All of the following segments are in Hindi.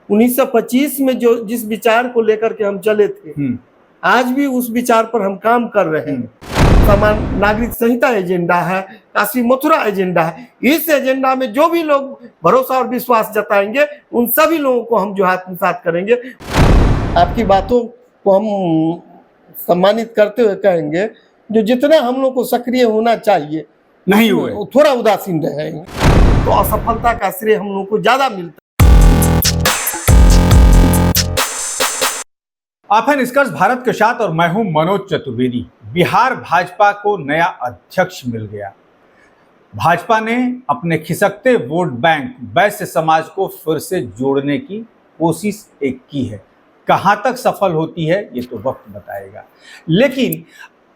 1925 में जो जिस विचार को लेकर के हम चले थे, आज भी उस विचार पर हम काम कर रहे हैं। समान नागरिक संहिता एजेंडा है, काशी मथुरा एजेंडा है। इस एजेंडा में जो भी लोग भरोसा और विश्वास जताएंगे, उन सभी लोगों को हम जो है आत्मसात करेंगे। आपकी बातों को हम सम्मानित करते हुए कहेंगे, जो जितना हम लोग को सक्रिय होना चाहिए नहीं हुए, थोड़ा उदासीन रहे, तो असफलता का श्रेय हम लोग को ज्यादा मिलता है। आप हैं निष्कर्ष भारत के साथ और मैं हूं मनोज चतुर्वेदी। बिहार भाजपा को नया अध्यक्ष मिल गया। भाजपा ने अपने खिसकते वोट बैंक वैश्य समाज को फिर से जोड़ने की कोशिश की है। कहां तक सफल होती है ये तो वक्त बताएगा, लेकिन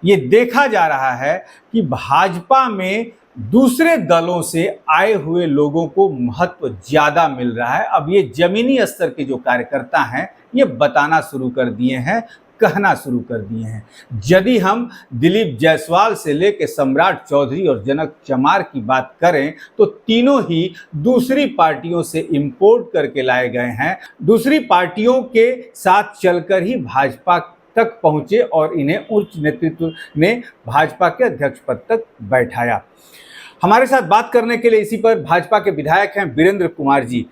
ये देखा जा रहा है कि भाजपा में दूसरे दलों से आए हुए लोगों को महत्व ज्यादा मिल रहा है। अब ये जमीनी स्तर के जो कार्यकर्ता हैं ये बताना शुरू कर दिए हैं, कहना शुरू कर दिए हैं। यदि हम दिलीप जायसवाल से लेकर सम्राट चौधरी और जनक चमार की बात करें तो तीनों ही दूसरी पार्टियों से इंपोर्ट करके लाए गए हैं। दूसरी पार्टियों के साथ चलकर ही भाजपा तक पहुंचे और इन्हें उच्च नेतृत्व ने भाजपा के अध्यक्ष पद तक बैठाया। हमारे साथ बात करने के लिए इसी पर भाजपा के विधायक हैं वीरेंद्र कुमार जी।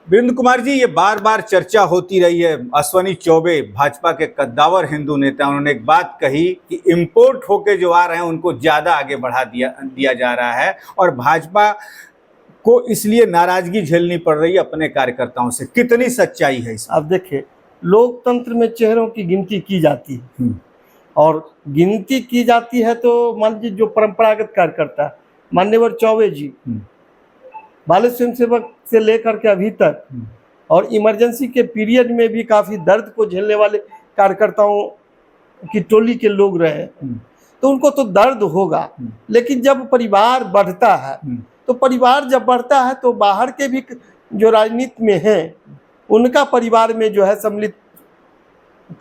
वीरेंद्र कुमार जी, ये बार बार चर्चा होती रही है। अश्वनी चौबे भाजपा के कद्दावर हिंदू नेता, उन्होंने एक बात कही कि इंपोर्ट होके जो आ रहे हैं उनको ज़्यादा आगे बढ़ा दिया जा रहा है और भाजपा को इसलिए नाराजगी झेलनी पड़ रही है अपने कार्यकर्ताओं से। कितनी सच्चाई है इसमें? आप देखिए, लोकतंत्र में चेहरों की गिनती की जाती है और गिनती की जाती है तो मान लीजिए जो परंपरागत कार्यकर्ता मान्यवर चौबे जी बाल स्वयंसेवक से लेकर के अभी तक और इमरजेंसी के पीरियड में भी काफी दर्द को झेलने वाले कार्यकर्ताओं की टोली के लोग रहे, तो उनको तो दर्द होगा। लेकिन जब परिवार बढ़ता है तो परिवार जब बढ़ता है तो बाहर के भी जो राजनीति में हैं उनका परिवार में जो है सम्मिलित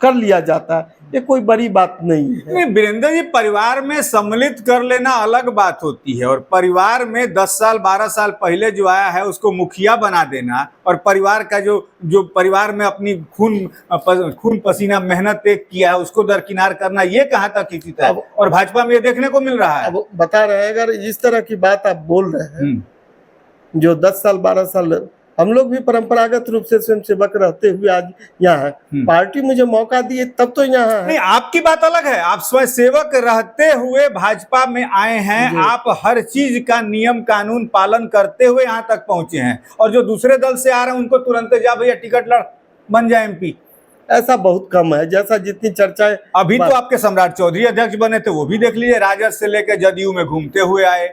कर लिया जाता है। ये कोई बड़ी बात नहीं है। नहीं वीरेंद्र जी, परिवार में सम्मिलित कर लेना अलग बात होती है और परिवार में 10 साल 12 साल पहले जो आया है उसको मुखिया बना देना और परिवार का जो परिवार में अपनी खून पसीना मेहनत किया है उसको दरकिनार करना, ये कहाँ तक उचित है? और भाजपा में ये देखने को मिल रहा है। अब बता रहे हैं, अगर इस तरह की बात आप बोल रहे हैं, जो 10 साल 12 साल हम लोग भी परंपरागत रूप से स्वयंसेवक रहते हुए आज यहाँ है, पार्टी मुझे मौका दिए तब तो यहाँ है। नहीं, आपकी बात अलग है। आप स्वयंसेवक रहते हुए भाजपा में आए हैं, आप हर चीज का नियम कानून पालन करते हुए यहाँ तक पहुंचे हैं और जो दूसरे दल से आ रहे हैं उनको तुरंत जा भैया टिकट लड़, बन जाए एमपी, ऐसा बहुत कम है। जैसा जितनी चर्चाएं अभी तो आपके सम्राट चौधरी अध्यक्ष बने थे वो भी देख लीजिए, राजद से लेकर जदयू में घूमते हुए आए।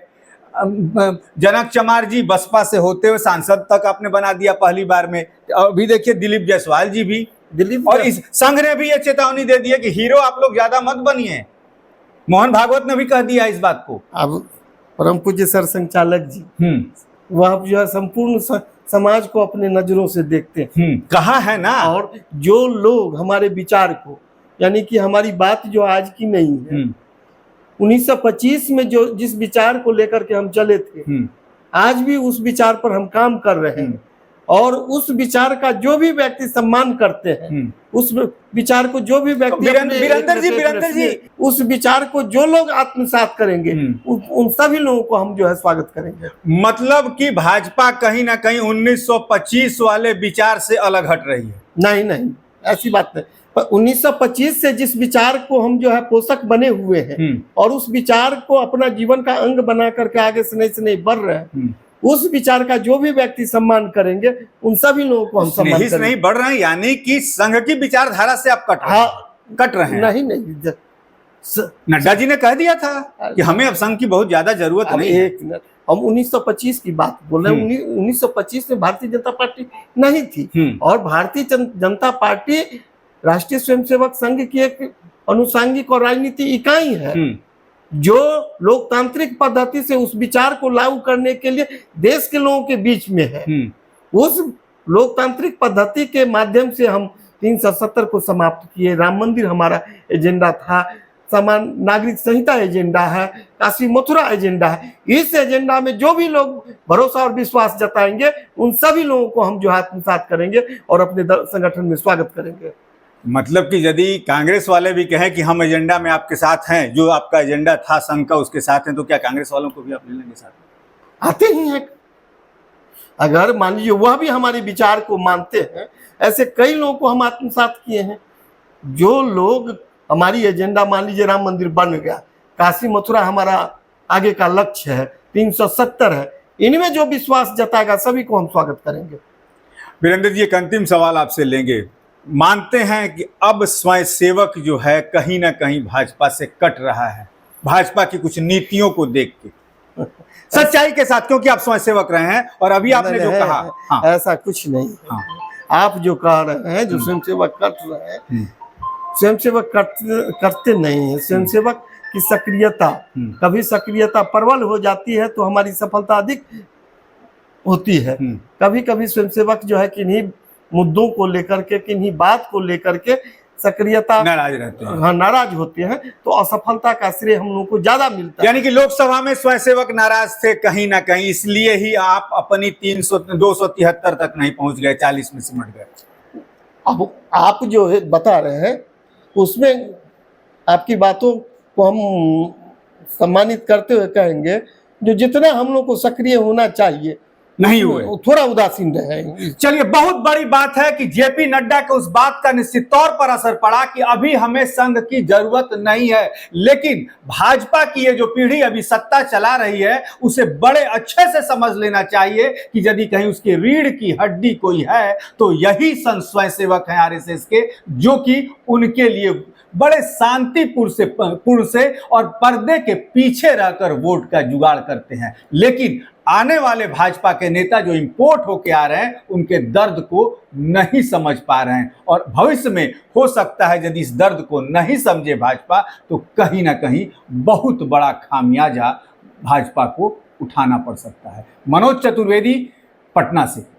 जनक चमार जी बसपा से होते हुए सांसद तक आपने बना दिया पहली बार में। अभी देखिए दिलीप जायसवाल जी भी, और इस संघ ने भी ये चेतावनी दे दी है कि हीरो आप लोग ज्यादा मत बनिए। मोहन भागवत ने भी कह दिया इस बात को। अब परम पूज्य सर संचालक जी वह जो है संपूर्ण समाज को अपने नजरों से देखते हैं, कहा है ना। और जो लोग हमारे विचार को, यानी कि हमारी बात जो आज की नहीं है, 1925 में जो जिस विचार को लेकर के हम चले थे, आज भी उस विचार पर हम काम कर रहे हैं और उस विचार का जो भी व्यक्ति सम्मान करते हैं, उस विचार को जो भी व्यक्ति वीरेंद्र जी उस विचार को जो लोग आत्मसात करेंगे उन सभी लोगों को हम जो है स्वागत करेंगे। मतलब कि भाजपा कहीं ना कहीं 1925 वाले विचार से अलग हट रही है? नहीं, ऐसी बात नहीं। 1925 से जिस विचार को हम जो है पोषक बने हुए हैं और उस विचार को अपना जीवन का अंग बना करके आगे से नहीं बढ़ रहे हैं, उस विचार का जो भी व्यक्ति सम्मान करेंगे उन सभी लोगों को हम सम्मान करेंगे। नहीं बढ़ रहे हैं, यानी कि संघ की विचारधारा से आप कट रहे हैं। नहीं, नड्डा जी ने कह दिया था कि हमें अब संघ की बहुत ज्यादा जरूरत नहीं है। एक मिनट, हम 1925 की बात बोल रहे हैं। 1925 में भारतीय जनता पार्टी नहीं थी और भारतीय जनता पार्टी राष्ट्रीय स्वयंसेवक संघ की एक अनुसांगिक और राजनीति इकाई है जो लोकतांत्रिक पद्धति से उस विचार को लागू करने के लिए देश के लोगों के बीच में है। उस लोकतांत्रिक पद्धति के माध्यम से हम 370 को समाप्त किए। राम मंदिर हमारा एजेंडा था, समान नागरिक संहिता एजेंडा है, काशी मथुरा एजेंडा है। इस एजेंडा में जो भी लोग भरोसा और विश्वास जताएंगे उन सभी लोगों को हम जो है आत्मसात करेंगे और अपने संगठन में स्वागत करेंगे। मतलब कि यदि कांग्रेस वाले भी कहें कि हम एजेंडा में आपके साथ हैं, जो आपका एजेंडा था संघ का उसके साथ हैं, तो क्या कांग्रेस वालों को भी आप ले लेंगे साथ? आते ही हैं। अगर मान लीजिए वह भी हमारे विचार को मानते हैं, ऐसे कई लोगों को हम आत्मसात किए हैं। जो लोग हमारी एजेंडा, मान लीजिए राम मंदिर बन गया, काशी मथुरा हमारा आगे का लक्ष्य है, 370 है, इनमें जो विश्वास जताएगा सभी को हम स्वागत करेंगे। वीरेंद्र जी, एक अंतिम सवाल आपसे लेंगे। मानते हैं कि अब स्वयं सेवक जो है कहीं ना कहीं भाजपा से कट रहा है, भाजपा की कुछ नीतियों को देख के, सच्चाई के साथ, क्योंकि आप स्वयं सेवक रहे हैं और अभी आपने जो कहा। हाँ। ऐसा कुछ नहीं। हाँ। आप जो कह रहे हैं, जो स्वयंसेवक कट रहे हैं, स्वयंसेवक करते नहीं है। स्वयंसेवक की सक्रियता, कभी सक्रियता प्रबल हो जाती है तो हमारी सफलता अधिक होती है। कभी कभी स्वयंसेवक जो है किन्हीं मुद्दों को लेकर के, किन्हीं बात को लेकर के सक्रियता नाराज रहते हैं। हाँ, नाराज होते हैं, तो असफलता का श्रेय हम लोगों को ज्यादा मिलता है। यानी कि लोकसभा में स्वयंसेवक नाराज थे कहीं ना कहीं, इसलिए ही आप अपनी 273 तक नहीं पहुंच गए, 40 में सिमट गए। अब आप जो है बता रहे हैं उसमें आपकी बातों को हम सम्मानित करते हुए कहेंगे, जो जितना हम लोग को सक्रिय होना चाहिए नहीं हुए, थोड़ा उदासीन रहे। चलिए, बहुत बड़ी बात है कि जेपी नड्डा के उस बात का निश्चित तौर पर असर पड़ा कि अभी हमें संघ की जरूरत नहीं है, लेकिन भाजपा की ये जो पीढ़ी अभी सत्ता चला रही है उसे बड़े अच्छे से समझ लेना चाहिए कि यदि कहीं उसकी रीढ़ की हड्डी कोई है तो यही संघ स्वयंसेवक हैं आरएसएस के, जो कि उनके लिए बड़े शांतिपूर्ण से और पर्दे के पीछे रहकर वोट का जुगाड़ करते हैं। लेकिन आने वाले भाजपा के नेता जो इंपोर्ट होके आ रहे हैं उनके दर्द को नहीं समझ पा रहे हैं, और भविष्य में हो सकता है यदि इस दर्द को नहीं समझे भाजपा तो कहीं ना कहीं बहुत बड़ा खामियाजा भाजपा को उठाना पड़ सकता है। मनोज चतुर्वेदी, पटना से।